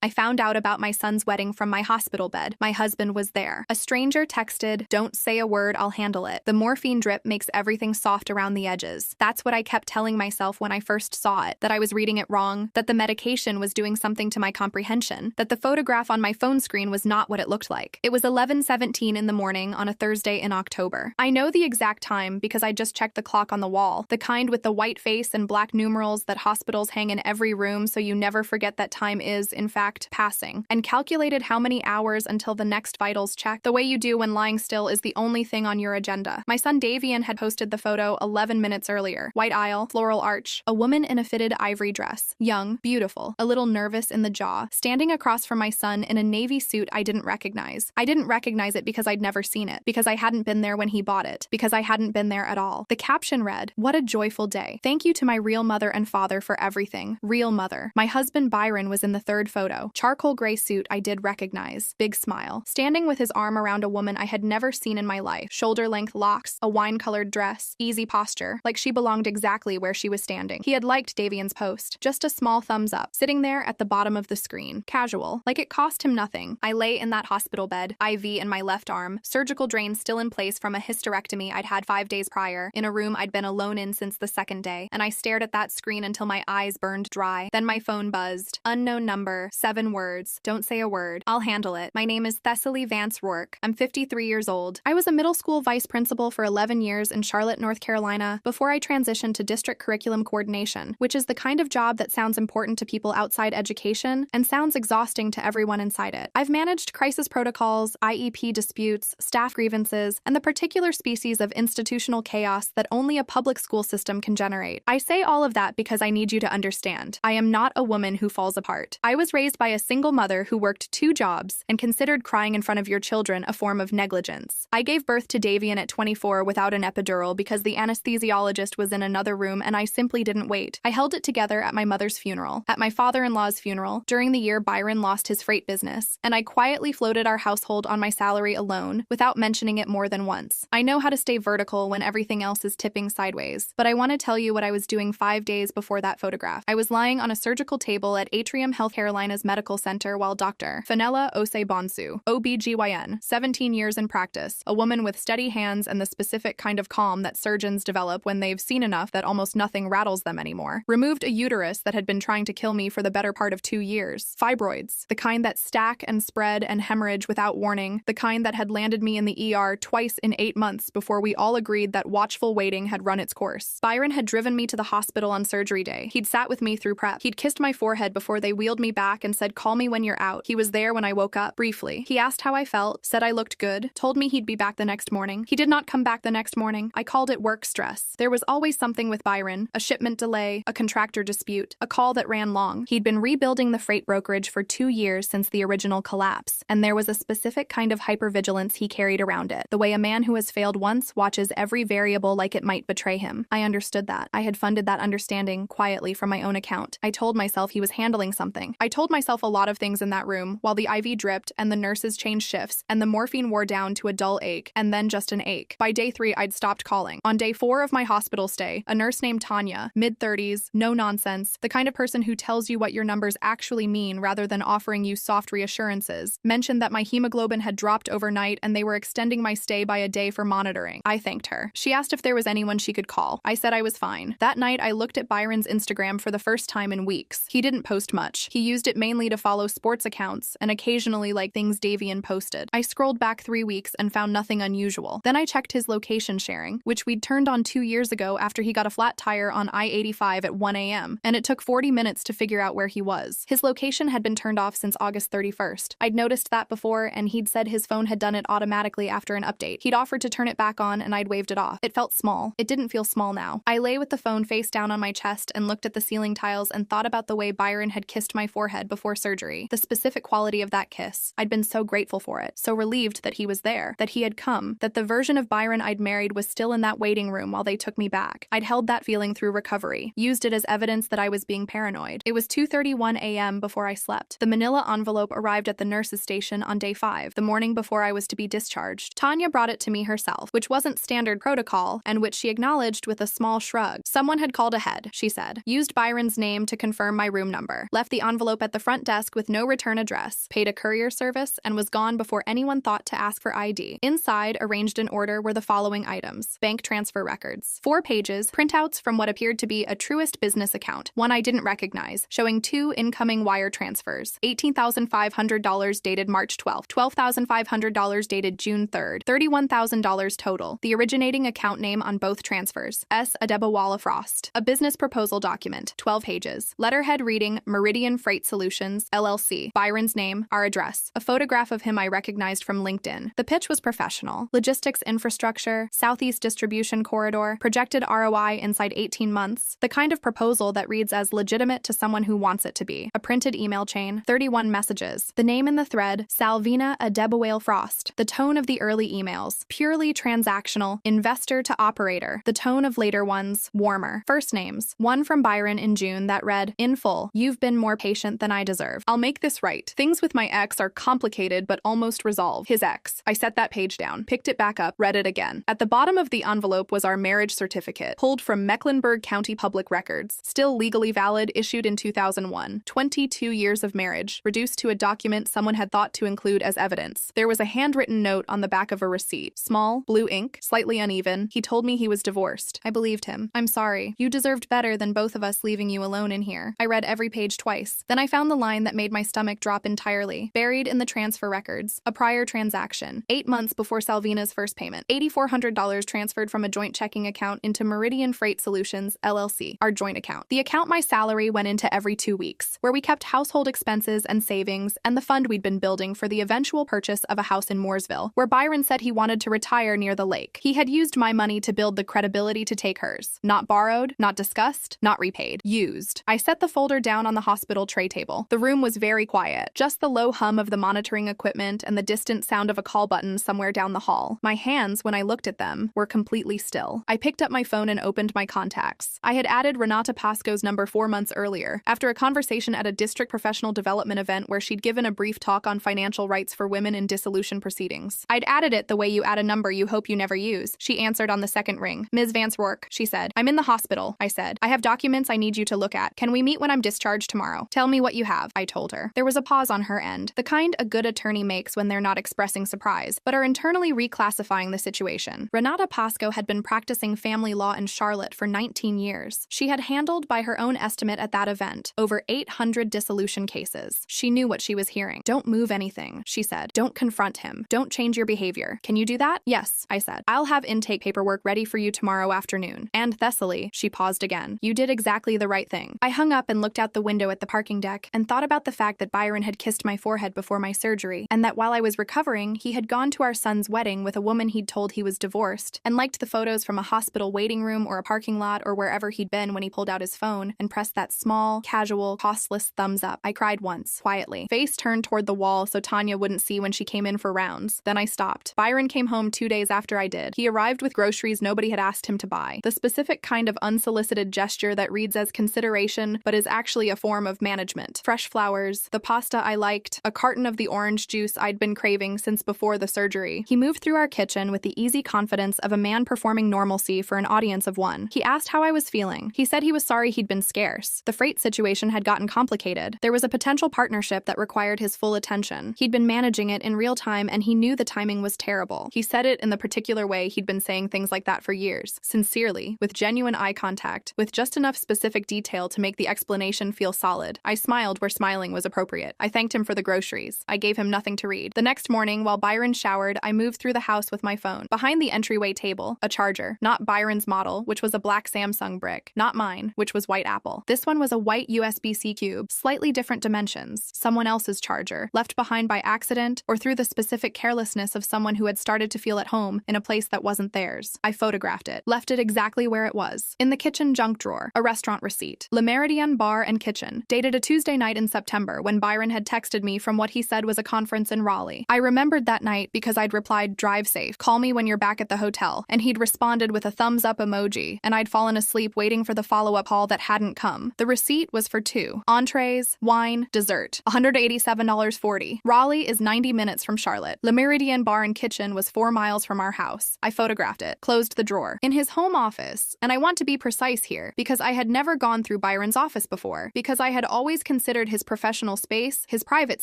I found out about my son's wedding from my hospital bed. My husband was there. A stranger texted, "Don't say a word, I'll handle it. The morphine drip makes everything soft around the edges." That's what I kept telling myself when I first saw it, that I was reading it wrong, that the medication was doing something to my comprehension, that the photograph on my phone screen was not what it looked like. It was 11:17 in the morning on a Thursday in October. I know the exact time because I just checked the clock on the wall, the kind with the white face and black numerals that hospitals hang in every room so you never forget that time is, in fact, passing, and calculated how many hours until the next vitals check, the way you do when lying still is the only thing on your agenda. My son Davian had posted the photo 11 minutes earlier. White aisle, floral arch, a woman in a fitted ivory dress, young, beautiful, a little nervous in the jaw, standing across from my son in a navy suit I didn't recognize. I didn't recognize it because I'd never seen it, because I hadn't been there when he bought it, because I hadn't been there at all. The caption read, "What a joyful day. Thank you to my real mother and father for everything. Real mother." My husband Byron was in the third photo. Charcoal gray suit I did recognize. Big smile. Standing with his arm around a woman I had never seen in my life. Shoulder-length locks, a wine-colored dress, easy posture, like she belonged exactly where she was standing. He had liked Davian's post. Just a small thumbs up. Sitting there at the bottom of the screen. Casual. Like it cost him nothing. I lay in that hospital bed, IV in my left arm, surgical drain still in place from a hysterectomy I'd had 5 days prior, in a room I'd been alone in since the second day, and I stared at that screen until my eyes burned dry. Then my phone buzzed. Unknown number, 7 words. Don't say a word. I'll handle it. My name is Thessaly Vance Rourke. I'm 53 years old. I was a middle school vice principal for 11 years in Charlotte, North Carolina, before I transitioned to district curriculum coordination, which is the kind of job that sounds important to people outside education and sounds exhausting to everyone inside it. I've managed crisis protocols, IEP disputes, staff grievances, and the particular species of institutional chaos that only a public school system can generate. I say all of that because I need you to understand. I am not a woman who falls apart. I was raised by a single mother who worked 2 jobs and considered crying in front of your children a form of negligence. I gave birth to Davian at 24 without an epidural because the anesthesiologist was in another room and I simply didn't wait. I held it together at my mother's funeral, at my father-in-law's funeral, during the year Byron lost his freight business, and I quietly floated our household on my salary alone without mentioning it more than once. I know how to stay vertical when everything else is tipping sideways, but I want to tell you what I was doing 5 days before that photograph. I was lying on a surgical table at Atrium Health Carolina's medical center while Dr. Fenella Osei-Bonsu, OBGYN, 17 years in practice, a woman with steady hands and the specific kind of calm that surgeons develop when they've seen enough that almost nothing rattles them anymore, removed a uterus that had been trying to kill me for the better part of 2 years. Fibroids, the kind that stack and spread and hemorrhage without warning, the kind that had landed me in the ER twice in 8 months before we all agreed that watchful waiting had run its course. Byron had driven me to the hospital on surgery day. He'd sat with me through prep. He'd kissed my forehead before they wheeled me back and said, "Call me when you're out." He was there when I woke up, briefly. He asked how I felt, said I looked good, told me he'd be back the next morning. He did not come back the next morning. I called it work stress. There was always something with Byron, a shipment delay, a contractor dispute, a call that ran long. He'd been rebuilding the freight brokerage for 2 years since the original collapse, and there was a specific kind of hypervigilance he carried around it, the way a man who has failed once watches every variable like it might betray him. I understood that. I had funded that understanding quietly from my own account. I told myself he was handling something. I told myself a lot of things in that room while the IV dripped and the nurses changed shifts and the morphine wore down to a dull ache and then just an ache. By day 3, I'd stopped calling. On day 4 of my hospital stay, a nurse named Tanya, mid-30s, no nonsense, the kind of person who tells you what your numbers actually mean rather than offering you soft reassurances, mentioned that my hemoglobin had dropped overnight and they were extending my stay by a day for monitoring. I thanked her. She asked if there was anyone she could call. I said I was fine. That night, I looked at Byron's Instagram for the first time in weeks. He didn't post much. He used it mainly to follow sports accounts and occasionally like things Davian posted. I scrolled back 3 weeks and found nothing unusual. Then I checked his location sharing, which we'd turned on 2 years ago after he got a flat tire on I-85 at 1 a.m., and it took 40 minutes to figure out where he was. His location had been turned off since August 31st. I'd noticed that before, and he'd said his phone had done it automatically after an update. He'd offered to turn it back on, and I'd waved it off. It felt small. It didn't feel small now. I lay with the phone face down on my chest and looked at the ceiling tiles and thought about the way Byron had kissed my forehead before surgery. The specific quality of that kiss. I'd been so grateful for it, so relieved that he was there, that he had come, that the version of Byron I'd married was still in that waiting room while they took me back. I'd held that feeling through recovery, used it as evidence that I was being paranoid. It was 2:31 a.m. before I slept. The manila envelope arrived at the nurse's station on day 5, the morning before I was to be discharged. Tanya brought it to me herself, which wasn't standard protocol, and which she acknowledged with a small shrug. Someone had called ahead, she said. Used Byron's name to confirm my room number. Left the envelope at the front front desk with no return address, paid a courier service, and was gone before anyone thought to ask for ID. Inside, arranged in order, were the following items: bank transfer records, 4 pages, printouts from what appeared to be a Truist business account, one I didn't recognize, showing 2 incoming wire transfers, $18,500 dated March 12th, $12,500 dated June 3rd, $31,000 total. The originating account name on both transfers, S. Adebowale Frost. A business proposal document, 12 pages. Letterhead reading, Meridian Freight Solutions, LLC. Byron's name, our address. A photograph of him I recognized from LinkedIn. The pitch was professional. Logistics infrastructure, Southeast distribution corridor, projected ROI inside 18 months. The kind of proposal that reads as legitimate to someone who wants it to be. A printed email chain, 31 messages. The name in the thread, Salvina Adebowale Frost. The tone of the early emails, purely transactional, investor to operator. The tone of later ones, warmer. First names, one from Byron in June that read, in full, you've been more patient than I deserve. I'll make this right. Things with my ex are complicated but almost resolved. His ex. I set that page down, picked it back up, read it again. At the bottom of the envelope was our marriage certificate, pulled from Mecklenburg County Public Records, still legally valid, issued in 2001. 22 years of marriage, reduced to a document someone had thought to include as evidence. There was a handwritten note on the back of a receipt. Small, blue ink, slightly uneven. He told me he was divorced. I believed him. I'm sorry. You deserved better than both of us leaving you alone in here. I read every page twice. Then I found the line that made my stomach drop entirely. Buried in the transfer records. A prior transaction. 8 months before Salvina's first payment. $8,400 transferred from a joint checking account into Meridian Freight Solutions, LLC, our joint account. The account my salary went into every 2 weeks, where we kept household expenses and savings and the fund we'd been building for the eventual purchase of a house in Mooresville, where Byron said he wanted to retire near the lake. He had used my money to build the credibility to take hers. Not borrowed, not discussed, not repaid. Used. I set the folder down on the hospital tray table. The room was very quiet, just the low hum of the monitoring equipment and the distant sound of a call button somewhere down the hall. My hands, when I looked at them, were completely still. I picked up my phone and opened my contacts. I had added Renata Pasco's number 4 months earlier, after a conversation at a district professional development event where she'd given a brief talk on financial rights for women in dissolution proceedings. I'd added it the way you add a number you hope you never use. She answered on the second ring. Ms. Vance Rourke, she said. I'm in the hospital, I said. I have documents I need you to look at. Can we meet when I'm discharged tomorrow? Tell me what you have, I told her. There was a pause on her end, the kind a good attorney makes when they're not expressing surprise, but are internally reclassifying the situation. Renata Pasco had been practicing family law in Charlotte for 19 years. She had handled, by her own estimate at that event, over 800 dissolution cases. She knew what she was hearing. Don't move anything, she said. Don't confront him. Don't change your behavior. Can you do that? Yes, I said. I'll have intake paperwork ready for you tomorrow afternoon. And Thessaly, she paused again. You did exactly the right thing. I hung up and looked out the window at the parking deck and thought about the fact that Byron had kissed my forehead before my surgery, and that while I was recovering, he had gone to our son's wedding with a woman he'd told he was divorced, and liked the photos from a hospital waiting room or a parking lot or wherever he'd been when he pulled out his phone and pressed that small, casual, costless thumbs up. I cried once, quietly, face turned toward the wall so Tanya wouldn't see when she came in for rounds. Then I stopped. Byron came home 2 days after I did. He arrived with groceries nobody had asked him to buy. The specific kind of unsolicited gesture that reads as consideration but is actually a form of management. Fresh flowers, the pasta I liked, a carton of the orange juice I'd been craving since before the surgery. He moved through our kitchen with the easy confidence of a man performing normalcy for an audience of one. He asked how I was feeling. He said he was sorry he'd been scarce. The freight situation had gotten complicated. There was a potential partnership that required his full attention. He'd been managing it in real time and he knew the timing was terrible. He said it in the particular way he'd been saying things like that for years. Sincerely, with genuine eye contact, with just enough specific detail to make the explanation feel solid. I smiled where smiling was appropriate. I thanked him for the groceries. I gave him nothing to read. The next morning, while Byron showered, I moved through the house with my phone. Behind the entryway table, a charger. Not Byron's model, which was a black Samsung brick. Not mine, which was white Apple. This one was a white USB-C cube, slightly different dimensions. Someone else's charger, left behind by accident or through the specific carelessness of someone who had started to feel at home in a place that wasn't theirs. I photographed it, left it exactly where it was. In the kitchen junk drawer, a restaurant receipt. Le Méridien Bar and Kitchen, dated a Tuesday night in September when Byron had texted me from what he said was a conference in Raleigh. I remembered that night because I'd replied, "Drive safe, call me when you're back at the hotel," and he'd responded with a thumbs up emoji, and I'd fallen asleep waiting for the follow-up call that hadn't come. The receipt was for 2 entrees, wine, dessert, $187.40. Raleigh is 90 minutes from Charlotte. Le Méridien Bar and Kitchen was 4 miles from our house. I photographed it, closed the drawer. In his home office, and I want to be precise here, because I had never gone through Byron's office before, because I had always considered considered his professional space his private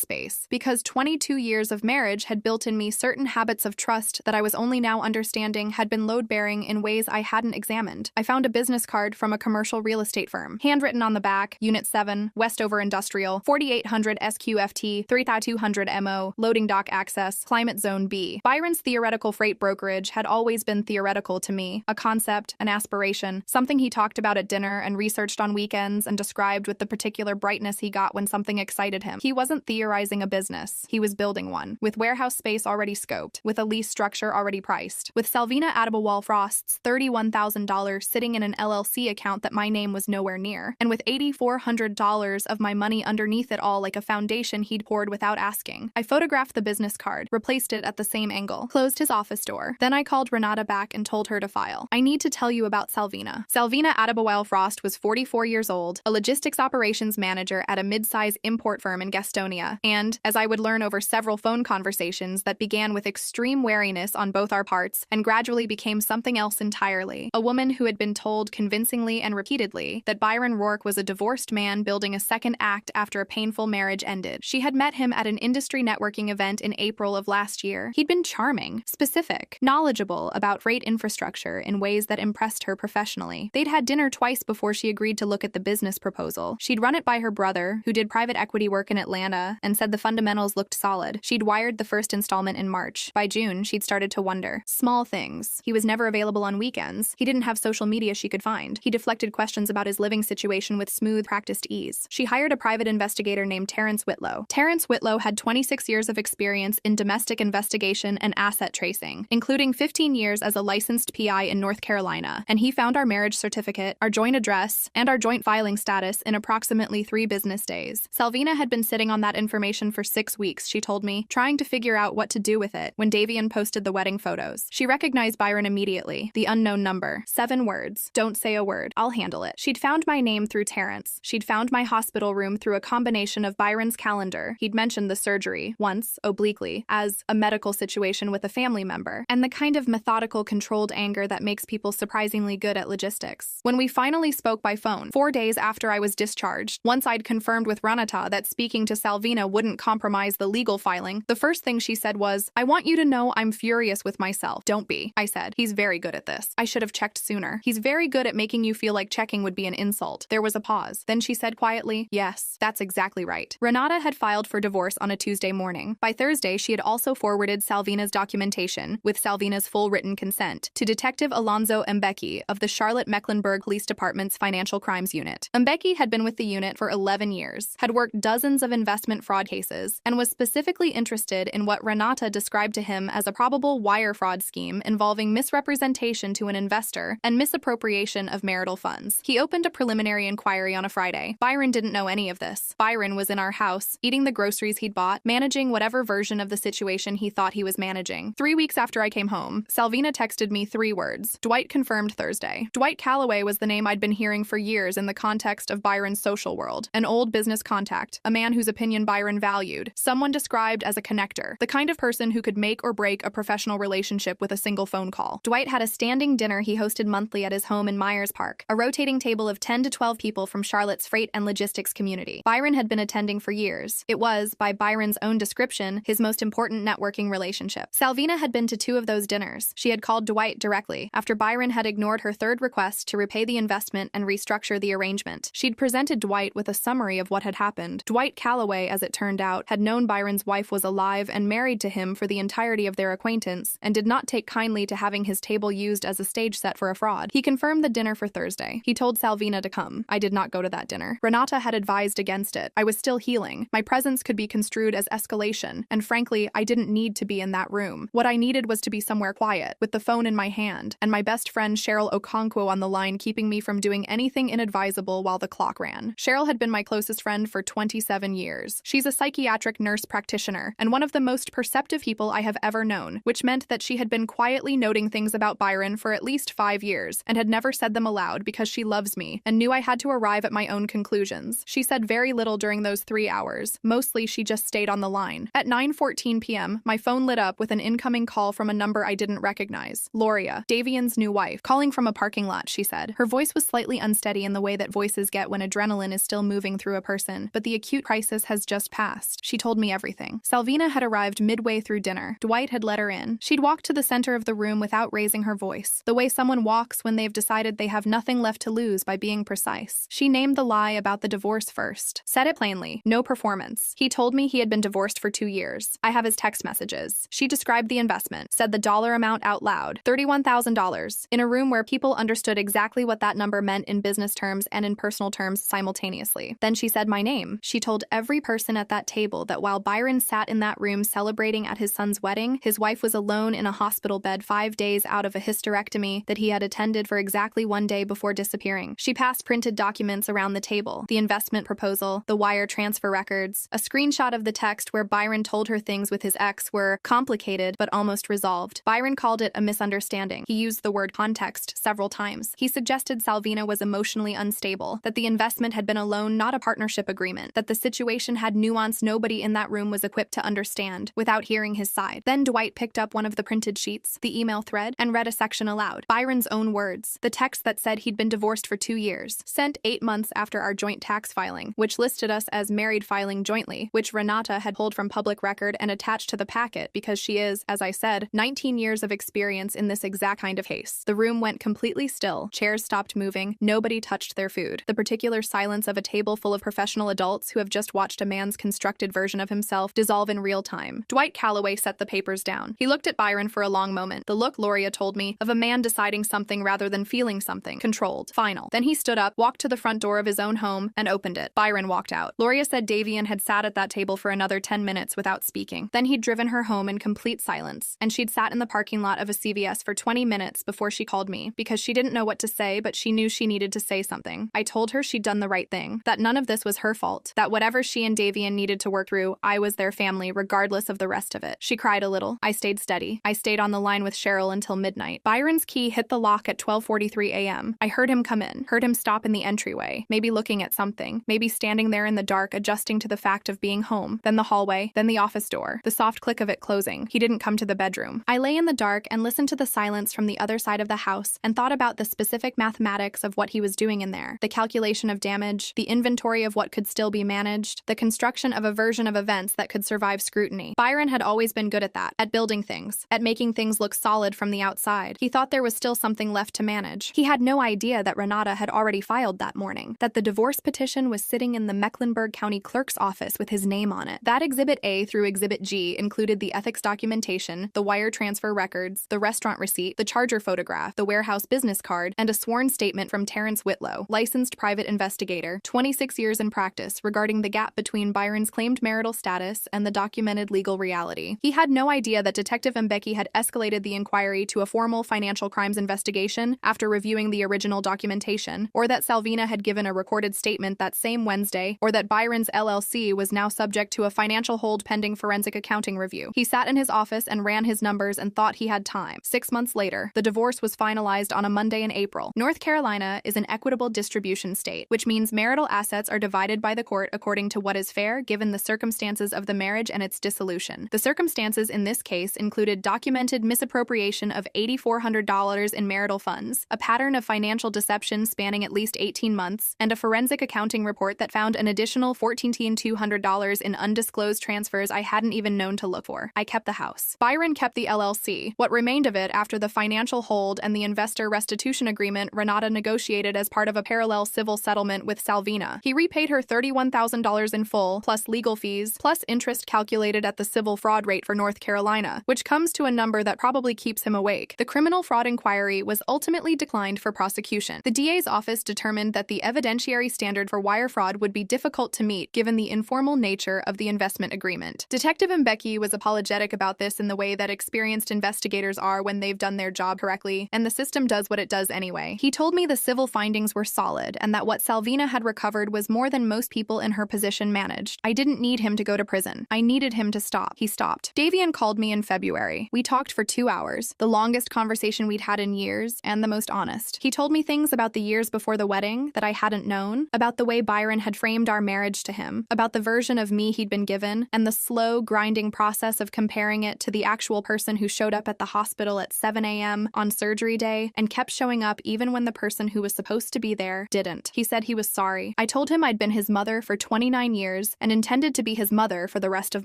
space, because 22 years of marriage had built in me certain habits of trust that I was only now understanding had been load-bearing in ways I hadn't examined. I found a business card from a commercial real estate firm. Handwritten on the back, Unit 7, Westover Industrial, 4800 SQFT, 3200 MO, loading dock access, climate zone B. Byron's theoretical freight brokerage had always been theoretical to me, a concept, an aspiration, something he talked about at dinner and researched on weekends and described with the particular brightness he got when something excited him. He wasn't theorizing a business. He was building one, with warehouse space already scoped, with a lease structure already priced, with Salvina Adabawal Frost's $31,000 sitting in an LLC account that my name was nowhere near, and with $8,400 of my money underneath it all like a foundation he'd poured without asking. I photographed the business card, replaced it at the same angle, closed his office door. Then I called Renata back and told her to file. I need to tell you about Salvina. Salvina Adabawal Frost was 44 years old, a logistics operations manager at a mid-size import firm in Gastonia, and, as I would learn over several phone conversations that began with extreme wariness on both our parts and gradually became something else entirely, a woman who had been told convincingly and repeatedly that Byron Rourke was a divorced man building a second act after a painful marriage ended. She had met him at an industry networking event in April of last year. He'd been charming, specific, knowledgeable about freight infrastructure in ways that impressed her professionally. They'd had dinner twice before she agreed to look at the business proposal. She'd run it by her brother, who did private equity work in Atlanta, and said the fundamentals looked solid. She'd wired the first installment in March. By June, she'd started to wonder. Small things. He was never available on weekends. He didn't have social media she could find. He deflected questions about his living situation with smooth, practiced ease. She hired a private investigator named Terrence Whitlow. Terrence Whitlow had 26 years of experience in domestic investigation and asset tracing, including 15 years as a licensed PI in North Carolina, and he found our marriage certificate, our joint address, and our joint filing status in approximately 3 business days. Salvina had been sitting on that information for 6 weeks, she told me, trying to figure out what to do with it when Davian posted the wedding photos. She recognized Byron immediately. The unknown number. 7 words. Don't say a word. I'll handle it. She'd found my name through Terrence. She'd found my hospital room through a combination of Byron's calendar. He'd mentioned the surgery, once, obliquely, as a medical situation with a family member, and the kind of methodical, controlled anger that makes people surprisingly good at logistics. When we finally spoke by phone, 4 days after I was discharged, once I'd confirmed with Renata that speaking to Salvina wouldn't compromise the legal filing, the first thing she said was, "I want you to know I'm furious with myself." "Don't be," I said. "He's very good at this. I should have checked sooner. He's very good at making you feel like checking would be an insult." There was a pause. Then she said quietly, "Yes, that's exactly right." Renata had filed for divorce on a Tuesday morning. By Thursday, she had also forwarded Salvina's documentation, with Salvina's full written consent, to Detective Alonzo Mbeki of the Charlotte-Mecklenburg Police Department's Financial Crimes Unit. Mbeki had been with the unit for 11 years, had worked dozens of investment fraud cases, and was specifically interested in what Renata described to him as a probable wire fraud scheme involving misrepresentation to an investor and misappropriation of marital funds. He opened a preliminary inquiry on a Friday. Byron didn't know any of this. Byron was in our house, eating the groceries he'd bought, managing whatever version of the situation he thought he was managing. 3 weeks after I came home, Salvina texted me 3 words. Dwight confirmed Thursday. Dwight Calloway was the name I'd been hearing for years in the context of Byron's social world. An old business contact, a man whose opinion Byron valued, someone described as a connector, the kind of person who could make or break a professional relationship with a single phone call. Dwight had a standing dinner he hosted monthly at his home in Myers Park, a rotating table of 10 to 12 people from Charlotte's freight and logistics community. Byron had been attending for years. It was, by Byron's own description, his most important networking relationship. Salvina had been to 2 of those dinners. She had called Dwight directly, after Byron had ignored her 3rd request to repay the investment and restructure the arrangement. She'd presented Dwight with a summary of what had happened. Dwight Calloway, as it turned out, had known Byron's wife was alive and married to him for the entirety of their acquaintance, and did not take kindly to having his table used as a stage set for a fraud. He confirmed the dinner for Thursday. He told Salvina to come. I did not go to that dinner. Renata had advised against it. I was still healing. My presence could be construed as escalation, and frankly, I didn't need to be in that room. What I needed was to be somewhere quiet, with the phone in my hand, and my best friend Cheryl Okonkwo on the line keeping me from doing anything inadvisable while the clock ran. Cheryl had been my closest friend for 27 years. She's a psychiatric nurse practitioner, and one of the most perceptive people I have ever known, which meant that she had been quietly noting things about Byron for at least 5 years, and had never said them aloud because she loves me, and knew I had to arrive at my own conclusions. She said very little during those 3 hours. Mostly she just stayed on the line. At 9:14 p.m., my phone lit up with an incoming call from a number I didn't recognize. Loria, Davian's new wife, calling from a parking lot, she said. Her voice was slightly unsteady in the way that voices get when adrenaline is still moving through a person, but the acute crisis has just passed. She told me everything. Salvina had arrived midway through dinner. Dwight had let her in. She'd walked to the center of the room without raising her voice, the way someone walks when they've decided they have nothing left to lose by being precise. She named the lie about the divorce first. Said it plainly. No performance. He told me he had been divorced for 2 years. I have his text messages. She described the investment, said the dollar amount out loud, $31,000, in a room where people understood exactly what that number meant in business terms and in personal terms simultaneously. Then she said my name. She told every person at that table that while Byron sat in that room celebrating at his son's wedding, his wife was alone in a hospital bed 5 days out of a hysterectomy that he had attended for exactly 1 day before disappearing. She passed printed documents around the table, the investment proposal, the wire transfer records, a screenshot of the text where Byron told her things with his ex were complicated but almost resolved. Byron called it a misunderstanding. He used the word context several times. He suggested Salvina was emotionally unstable, that the investment had been a loan, not a partnership agreement, that the situation had nuance nobody in that room was equipped to understand, without hearing his side. Then Dwight picked up one of the printed sheets, the email thread, and read a section aloud. Byron's own words. The text that said he'd been divorced for 2 years, sent 8 months after our joint tax filing, which listed us as married filing jointly, which Renata had pulled from public record and attached to the packet because she is, as I said, 19 years of experience in this exact kind of case. The room went completely still. Chairs stopped moving. Nobody touched their food. The particular silence of a table full of professional adults who have just watched a man's constructed version of himself dissolve in real time. Dwight Calloway set the papers down. He looked at Byron for a long moment. The look, Loria told me, of a man deciding something rather than feeling something. Controlled. Final. Then he stood up, walked to the front door of his own home, and opened it. Byron walked out. Loria said Davian had sat at that table for another 10 minutes without speaking. Then he'd driven her home in complete silence, and she'd sat in the parking lot of a CVS for 20 minutes before she called me, because she didn't know what to say, but she knew she needed to say something. I told her she'd done the right thing, that none of this was her fault, that whatever she and Davian needed to work through, I was their family, regardless of the rest of it. She cried a little. I stayed steady. I stayed on the line with Cheryl until midnight. Byron's key hit the lock at 12:43 a.m. I heard him come in, heard him stop in the entryway, maybe looking at something, maybe standing there in the dark adjusting to the fact of being home, then the hallway, then the office door, the soft click of it closing. He didn't come to the bedroom. I lay in the dark and listened to the silence from the other side of the house and thought about the specific mathematics of what he was doing in there, the calculation of damage, the inventory of what could still be managed, the construction of a version of events that could survive scrutiny. Byron had always been good at that, at building things, at making things look solid from the outside. He thought there was still something left to manage. He had no idea that Renata had already filed that morning, that the divorce petition was sitting in the Mecklenburg County Clerk's office with his name on it. That Exhibit A through Exhibit G included the ethics documentation, the wire transfer records, the restaurant receipt, the charger photograph, the warehouse business card, and a sworn statement from Terrence Whitlow, licensed private investigator, 26 years in practice, regarding the gap between Byron's claimed marital status and the documented legal reality. He had no idea that Detective Mbeki had escalated the inquiry to a formal financial crimes investigation after reviewing the original documentation, or that Salvina had given a recorded statement that same Wednesday, or that Byron's LLC was now subject to a financial hold pending forensic accounting review. He sat in his office and ran his numbers and thought he had time. 6 months later, the divorce was finalized on a Monday in April. North Carolina is an equitable distribution state, which means marital assets are divided by the court according to what is fair given the circumstances of the marriage and its dissolution. The circumstances in this case included documented misappropriation of $8,400 in marital funds, a pattern of financial deception spanning at least 18 months, and a forensic accounting report that found an additional $14,200 in undisclosed transfers I hadn't even known to look for. I kept the house. Byron kept the LLC, what remained of it after the financial hold and the investor restitution agreement Renata negotiated as part of a parallel civil settlement with Salvina. He repaid her $31,000 in full, plus legal fees, plus interest calculated at the civil fraud rate for North Carolina, which comes to a number that probably keeps him awake. The criminal fraud inquiry was ultimately declined for prosecution. The DA's office determined that the evidentiary standard for wire fraud would be difficult to meet given the informal nature of the investment agreement. Detective Mbeki was apologetic about this in the way that experienced investigators are when they've done their job correctly, and the system does what it does anyway. He told me the civil findings were solid and that what Salvina had recovered was more than most people in her position managed. I didn't need him to go to prison. I needed him to stop. He stopped. Davian called me in February. We talked for 2 hours, the longest conversation we'd had in years, and the most honest. He told me things about the years before the wedding that I hadn't known, about the way Byron had framed our marriage to him, about the version of me he'd been given, and the slow, grinding process of comparing it to the actual person who showed up at the hospital at 7 a.m. on surgery day and kept showing up even when the person who was supposed to be there didn't. He said he was sorry. I told him I'd had been his mother for 29 years and intended to be his mother for the rest of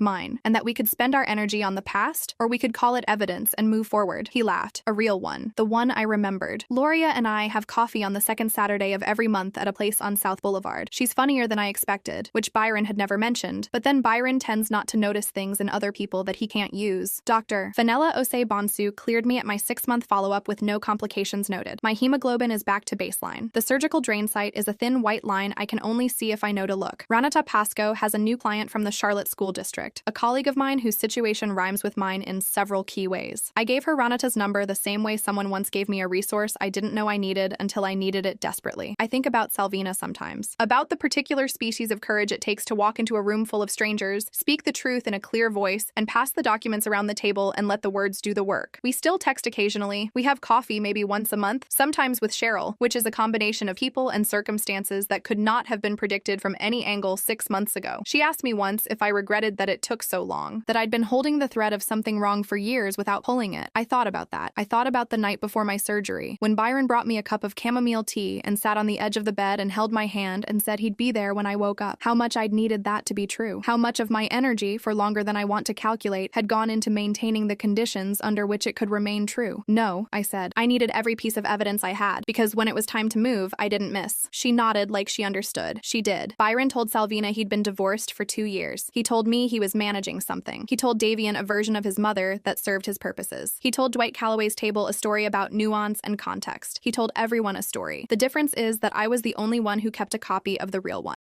mine, and that we could spend our energy on the past, or we could call it evidence and move forward. He laughed. A real one. The one I remembered. Gloria and I have coffee on the second Saturday of every month at a place on South Boulevard. She's funnier than I expected, which Byron had never mentioned, but then Byron tends not to notice things in other people that he can't use. Dr. Vanella Osei Bonsu cleared me at my 6-month follow-up with no complications noted. My hemoglobin is back to baseline. The surgical drain site is a thin white line I can only see if I know to look. Ranata Pasco has a new client from the Charlotte School District, a colleague of mine whose situation rhymes with mine in several key ways. I gave her Ranata's number the same way someone once gave me a resource I didn't know I needed until I needed it desperately. I think about Salvina sometimes. About the particular species of courage it takes to walk into a room full of strangers, speak the truth in a clear voice, and pass the documents around the table and let the words do the work. We still text occasionally. We have coffee maybe once a month, sometimes with Cheryl, which is a combination of people and circumstances that could not have been predicted from any angle 6 months ago. She asked me once if I regretted that it took so long, that I'd been holding the thread of something wrong for years without pulling it. I thought about that. I thought about the night before my surgery, when Byron brought me a cup of chamomile tea and sat on the edge of the bed and held my hand and said he'd be there when I woke up. How much I'd needed that to be true. How much of my energy, for longer than I want to calculate, had gone into maintaining the conditions under which it could remain true. No, I said. I needed every piece of evidence I had, because when it was time to move, I didn't miss. She nodded like she understood. She did. Byron told Salvina he'd been divorced for 2 years. He told me he was managing something. He told Davian a version of his mother that served his purposes. He told Dwight Calloway's table a story about nuance and context. He told everyone a story. The difference is that I was the only one who kept a copy of the real one.